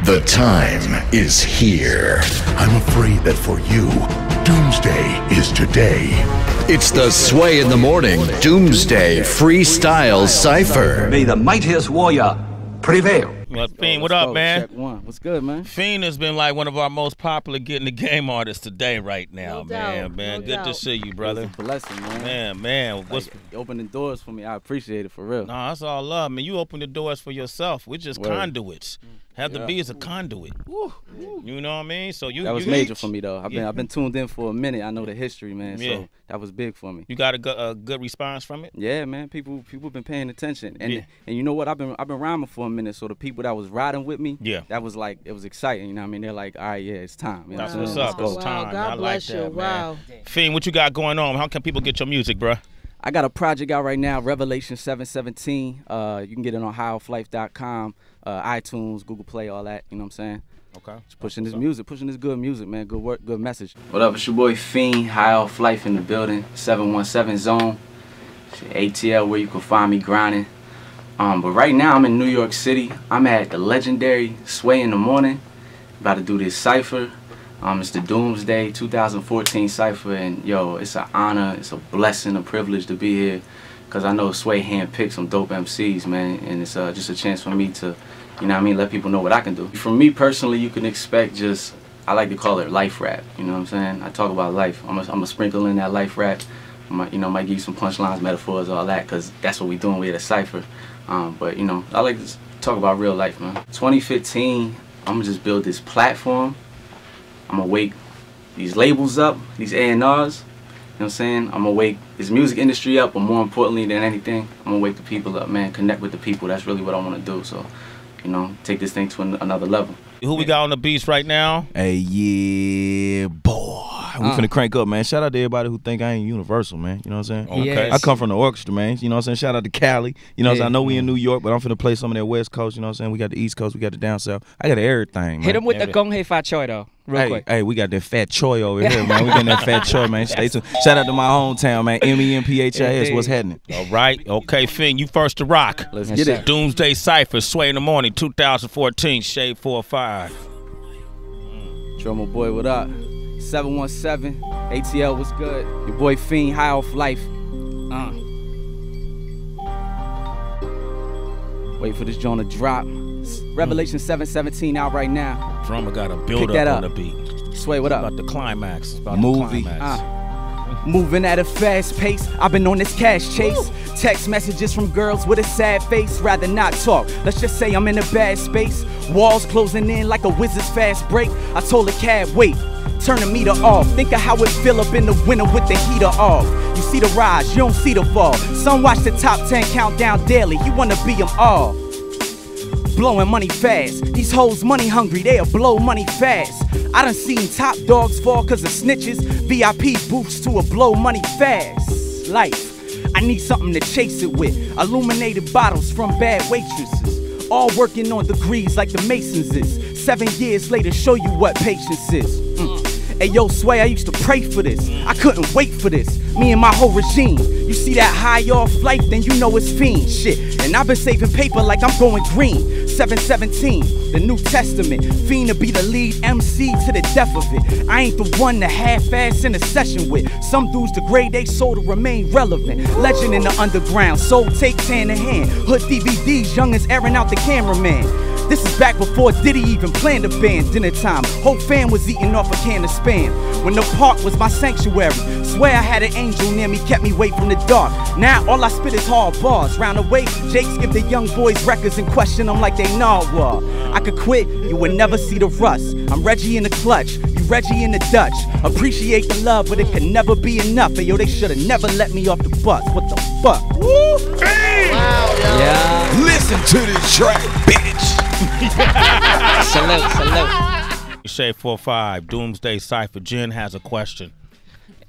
The time is here. I'm afraid that for you, Doomsday is today. It's the Sway in the Morning Doomsday Freestyle Cypher. May the mightiest warrior prevail. Well, Fiend, what up, man? Check one. What's good, man? Fiend has been like one of our most popular Get in the Game artists today, right now, No doubt, man. no Good to doubt. see you, brother. It's a blessing, man. Man, what's... Like, opening doors for me. I appreciate it for real. No, that's all love, man. You open the doors for yourself. We're just Word. conduits. Have to be as a conduit. You know what I mean? So That was major for me though. I've been tuned in for a minute. I know the history, man. Yeah. So that was big for me. You got a good response from it? Yeah, man. People been paying attention, and you know what? I've been rhyming for a minute. So the people that was riding with me, that was like it was exciting. You know what I mean? They're like, all right, yeah, it's time. You know That's what I'm what's saying? up. Let's It's go. time. God I like bless that, you. man. Wow. Fiend, what you got going on? How can people get your music, bruh? I got a project out right now, Revelation 717. You can get it on highoflife.com, iTunes, Google Play, all that. You know what I'm saying? Okay. Just pushing this music, pushing this good music, man. Good work, good message. What up? It's your boy Fiend, High Off Life in the building, 717 Zone. It's your ATL where you can find me grinding. But right now I'm in New York City. I'm at the legendary Sway in the Morning. About to do this cypher. It's the Doomsday 2014 cypher, and yo, it's an honor, it's a blessing, a privilege to be here, cause I know Sway handpicked some dope MCs, man, and it's just a chance for me to, you know what I mean, let people know what I can do. For me personally, you can expect just, I like to call it life rap, you know what I'm saying? I talk about life. I'm gonna sprinkle in that life rap. Might give you some punchlines, metaphors, all that, cause that's what we doing. We at a cypher. But you know, I like to talk about real life, man. 2015, I'm gonna just build this platform. I'm gonna wake these labels up, these A&Rs, you know what I'm saying? I'm gonna wake this music industry up, but more importantly than anything, I'm gonna wake the people up, man, connect with the people. That's really what I wanna do, so, you know, take this thing to another level. Who we got on the beats right now? Hey, yeah, boy. We finna crank up, man. Shout out to everybody who think I ain't universal, man. You know what I'm saying? Okay. I come from the orchestra, man. You know what I'm saying? Shout out to Cali. You know what I'm saying? I know we in New York, but I'm finna play some of that West Coast. You know what I'm saying? We got the East Coast, we got the down South. I got everything, man. Hit him with the Gong Hei Fa Choi, though, real quick. Hey, we got that fat Choi over here, man. We got that fat Choi, man. Stay tuned. Shout out to my hometown, man. MEMPHIS. What's happening? All right. Okay, Fiend, you first to rock. Let's get it. Doomsday Cypher, Sway in the Morning, 2014, Shade 4-5. Drummer boy, what up? 717, ATL, what's good? Your boy Fiend, High Off Life. Wait for this joint to drop. Revelation 717 out right now. Drummer got a Pick build that up on up. the beat. Sway, what up? About the climax. It's about Movie. the climax. Moving at a fast pace, I've been on this cash chase. Text messages from girls with a sad face, rather not talk. Let's just say I'm in a bad space. Walls closing in like a wizard's fast break. I told the cab, wait, turn the meter off. Think of how it feel up in the winter with the heater off. You see the rise, you don't see the fall. Some watch the top 10 countdown daily, he wanna be them all. Blowing money fast, these hoes money hungry, they'll blow money fast. I done seen top dogs fall cause of snitches. VIP boots to a blow money fast. Life, I need something to chase it with. Illuminated bottles from bad waitresses. All working on degrees like the Masons is. 7 years later, show you what patience is. Hey yo, Sway, I used to pray for this. I couldn't wait for this. Me and my whole regime. You see that high off life, then you know it's fiend shit. And I've been saving paper like I'm going green. 717, the New Testament. Fiend to be the lead MC to the death of it. I ain't the one to half-ass in a session with. Some dudes degrade they soul to remain relevant. Legend in the underground, soul takes hand in hand. Hood DVDs, young as airing out the cameraman. This is back before Diddy even planned a band. Dinner time, whole fam was eating off a can of Spam. When the park was my sanctuary. Swear I had an angel near me, kept me away from the dark. Now all I spit is hard bars. Round the way, Jakes give the young boys records and question them like they narwhal. I could quit, you would never see the rust. I'm Reggie in the clutch, you Reggie in the Dutch. Appreciate the love, but it could never be enough. Hey, yo, they should've never let me off the bus. What the fuck? Woo! Hey! Wow, yo. Yeah. Listen to this track, bitch! Salute. Shade 4-5, Doomsday Cypher. Jen has a question.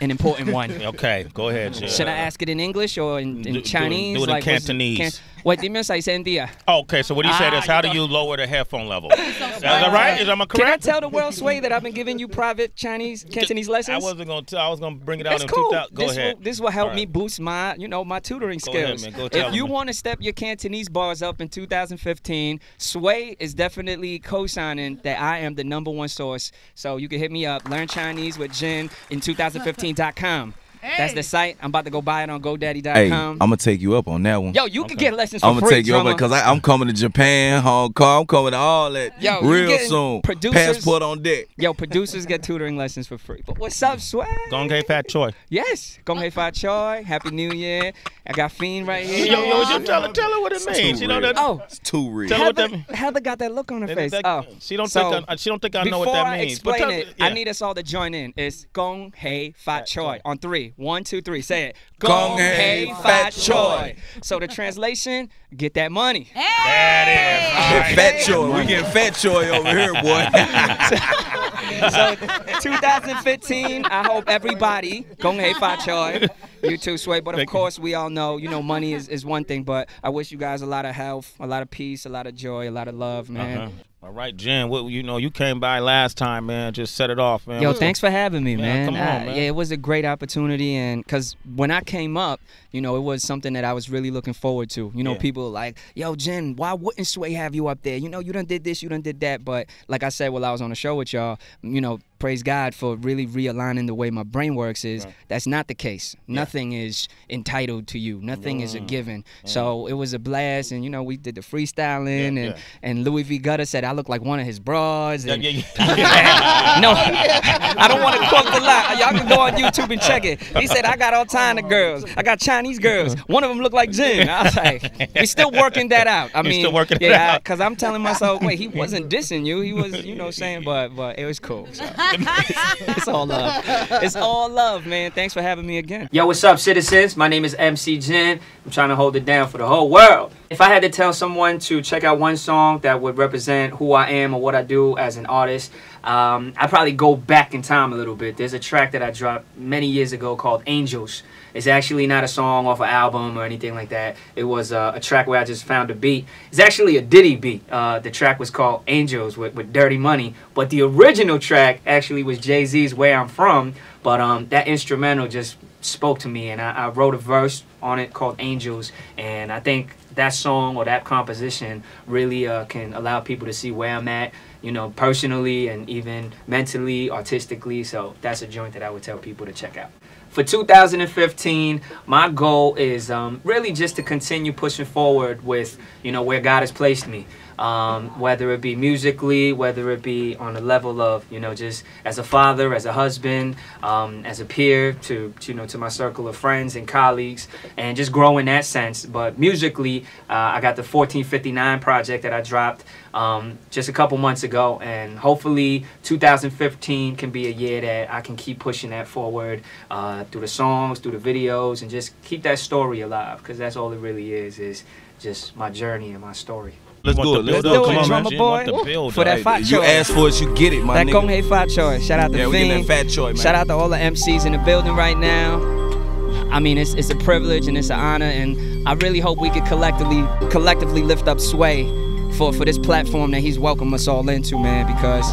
An important one. Okay, go ahead, Jen. Should I ask it in English or in Chinese? Do it in Like, Cantonese. What dime se día? Okay, so what he said is, how do you lower the headphone level? Is that right? Am I correct? Can I tell the world, Sway, that I've been giving you private Cantonese lessons? I wasn't gonna tell. I was gonna bring it out That's in cool. 2000. Go ahead. This will help All me right. boost my, my tutoring Go ahead, skills. man. Go tell If you them. want to step your Cantonese bars up in 2015, Sway is definitely co-signing that I am the #1 source. So you can hit me up, Learn Chinese with Jin in 2015.com. That's the site. I'm about to go buy it on GoDaddy.com. Hey, I'm gonna take you up on that one. Yo, you can get lessons for I'm gonna free, take you up drummer. because I'm coming to Japan, Hong Kong. I'm coming to all that Yo, you real getting soon. producers- Passport on deck. Yo, producers get tutoring lessons for free. But what's up, Sway? Gong Hei Fat Choi. Yes. Gong Hei Fa Choi. Happy New Year. I got Fiend right here. Yo, just tell her what it means. You know that. Oh, It's too real. Tell her what that Heather, means. Heather got that look on her face. Oh, She don't so think I know what that means. Before I But explain tell- it, I yeah. need us all to join in. It's Gong Hei Fat Choi on 3. 1, 2, 3. Say it. Gong Hei Fat Choi. So the translation: get that money. That is. Fat Choi. We getting Fat Choi over here, boy. So 2015, I hope everybody Gong Hei Fat Choi. You too, Sway. But of course, we all know, money is one thing. But I wish you guys a lot of health, a lot of peace, a lot of joy, a lot of love, man. All right, Jen. What you came by last time, man. Just set it off, man. Yo, thanks for having me, man. come on, man. Yeah, it was a great opportunity, and because when I came up, it was something that I was really looking forward to. People were like, yo, Jen, why wouldn't Sway have you up there? You done did this, you done did that. But like I said while I was on the show with y'all, praise God for really realigning the way my brain works that's not the case. Nothing is entitled to you. Nothing is a given. So it was a blast, and we did the freestyling, and Louis V. Gutter said I look like one of his bras. And no, I don't want to quote the lie. Y'all can go on YouTube and check it. He said I got all kind of girls. I got Chinese girls. One of them look like Jin. I was like, we're still working that out. I mean, still working it out. because I'm telling myself, wait, he wasn't dissing you. He was, saying, but it was cool. So. It's all love. It's all love, man. Thanks for having me again. Yo, what's up, citizens? My name is MC Jin. I'm trying to hold it down for the whole world. If I had to tell someone to check out one song that would represent who I am or what I do as an artist, I'd probably go back in time a little bit. There's a track that I dropped many years ago called Angels. It's actually not a song off an album or anything like that. It was a track where I just found a beat. It's actually a Diddy beat. The track was called Angels with Dirty Money. But the original track actually was Jay-Z's Where I'm From. But that instrumental just spoke to me. And I wrote a verse on it called Angels. And I think that song or that composition really can allow people to see where I'm at, personally and even mentally, artistically. So that's a joint that I would tell people to check out. For 2015, my goal is really just to continue pushing forward with, where God has placed me. Whether it be musically, whether it be on the level of, just as a father, as a husband, as a peer to my circle of friends and colleagues, and just grow in that sense. But musically, I got the 1459 project that I dropped just a couple months ago, and hopefully 2015 can be a year that I can keep pushing that forward through the songs, through the videos, and just keep that story alive, because that's all it really is just my journey and my story. Let's do it. Let's do do it. it, Come on, drummer man. boy. For that Fat You Choi. ask for it, you get it, my That nigga. Gong Hei Fat Choi. Shout out to Yeah, we getting that Fiend. Fat Choi, man. Shout out to all the MCs in the building right now. I mean, it's a privilege and it's an honor, and I really hope we could collectively lift up Sway for this platform that he's welcomed us all into, man, because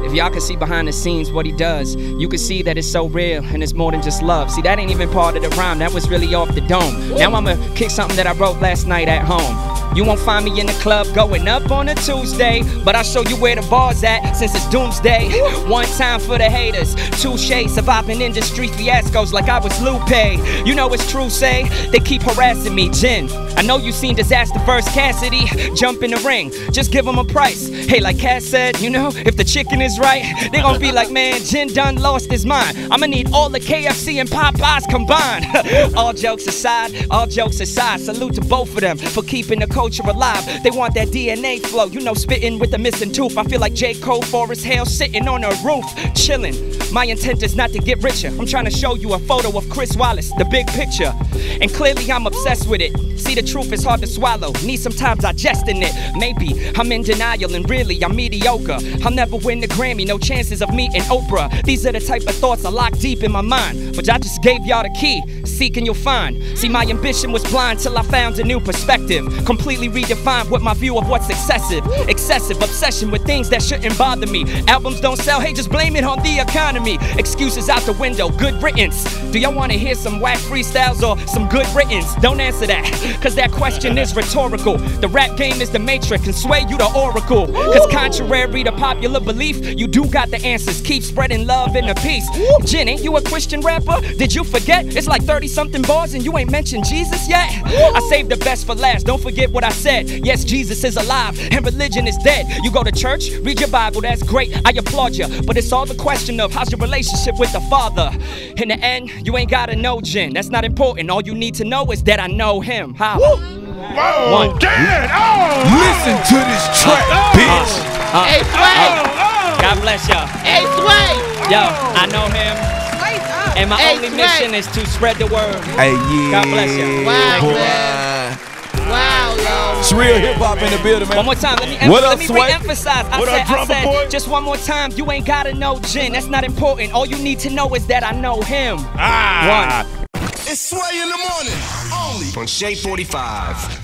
if y'all can see behind the scenes what he does, you can see that it's so real and it's more than just love. See, that ain't even part of the rhyme. That was really off the dome. Now I'ma kick something that I wrote last night at home. You won't find me in the club going up on a Tuesday, but I'll show you where the bar's at since it's doomsday. One time for the haters, touche, surviving industry fiascos like I was Lupe. You know it's true, say, they keep harassing me, Jin. I know you seen Disaster vs. Cassidy, jump in the ring, just give them a price. Hey, like Cass said, if the chicken is right, they gon' be like, man, Jin done lost his mind. I'ma need all the KFC and Popeyes combined. All jokes aside, salute to both of them for keeping the culture alive. They want that DNA flow, you know, spitting with the missing tooth. I feel like J. Cole, Forest Hill, sitting on a roof, chilling. My intent is not to get richer. I'm trying to show you a photo of Chris Wallace, the big picture. And clearly I'm obsessed with it. See, the truth is hard to swallow. Need some time digesting it. Maybe I'm in denial and really I'm mediocre. I'll never win the Grammy, no chances of meeting Oprah. These are the type of thoughts I lock deep in my mind. But I just gave y'all the key. Seek and you'll find. See, my ambition was blind till I found a new perspective. Completely redefined what my view of what's excessive. Excessive obsession with things that shouldn't bother me. Albums don't sell, hey, just blame it on the economy. Excuses out the window, good riddance. Do y'all want to hear some whack freestyles or some good riddance? Don't answer that, cause that question is rhetorical. The rap game is the matrix and sway you the oracle. Cause contrary to popular belief, you do got the answers. Keep spreading love and the peace. Jen, ain't you a Christian rapper? Did you forget? It's like 30-something bars and you ain't mentioned Jesus yet? I saved the best for last, don't forget what I said. Yes, Jesus is alive and religion is dead. You go to church, read your Bible, that's great, I applaud you. But it's all the question of how's your relationship with the Father. In the end, you ain't gotta know Jen, that's not important. All you need to know is that I know him. How? Whoa, Dad! Listen to this track, bitch. Hey, Sway! God bless y'all. Hey, Sway! Yo, I know him. And my only mission is to spread the word. Hey, yeah. God bless you. Wow, boy. man. Wow, yo. It's real hip hop in the building, man. One more time, let me re-emphasize. I said, just one more time, you ain't gotta know Jen. That's not important. All you need to know is that I know him. One. It's Sway in the morning, only on Shade 45.